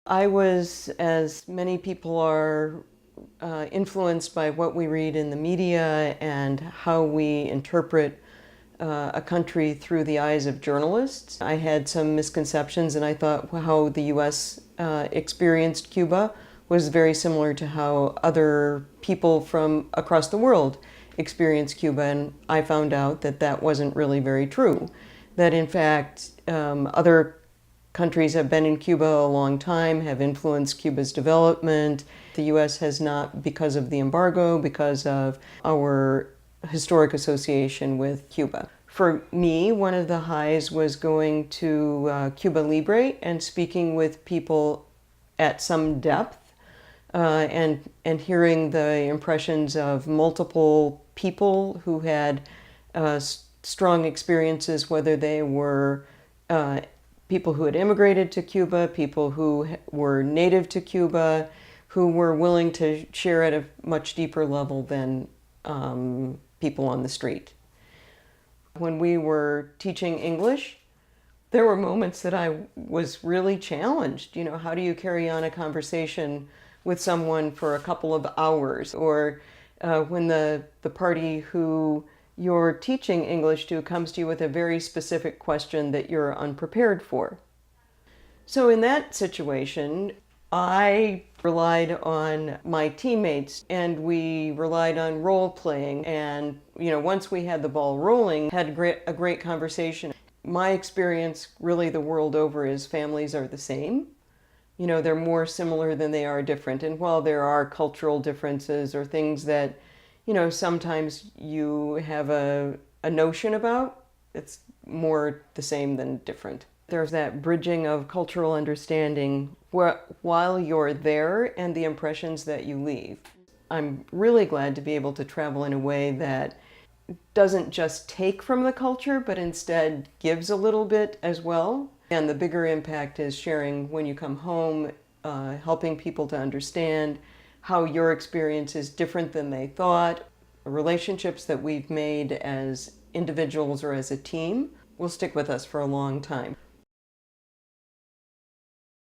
I was, as many people are, influenced by what we read in the media and how we interpret a country through the eyes of journalists. I had some misconceptions, and I thought how the U.S. Experienced Cuba was very similar to how other people from across the world experienced Cuba, and I found out that that wasn't really very true. That in fact, other countries have been in Cuba a long time, have influenced Cuba's development. The U.S. has not, because of the embargo, because of our historic association with Cuba. For me, one of the highs was going to Cuba Libre and speaking with people at some depth, and hearing the impressions of multiple people who had strong experiences, whether they were people who had immigrated to Cuba, people who were native to Cuba, who were willing to share at a much deeper level than people on the street. When we were teaching English, there were moments that I was really challenged. You know, how do you carry on a conversation with someone for a couple of hours? Or when the party who you're teaching English to comes to you with a very specific question that you're unprepared for. So in that situation, I relied on my teammates, and we relied on role playing. And, you know, once we had the ball rolling, had a great conversation. My experience really the world over is families are the same. You know, they're more similar than they are different. And while there are cultural differences or things that, you know, sometimes you have a notion about, it's more the same than different. There's that bridging of cultural understanding while you're there and the impressions that you leave. I'm really glad to be able to travel in a way that doesn't just take from the culture, but instead gives a little bit as well. And the bigger impact is sharing when you come home, helping people to understand how your experience is different than they thought. Relationships that we've made as individuals or as a team will stick with us for a long time.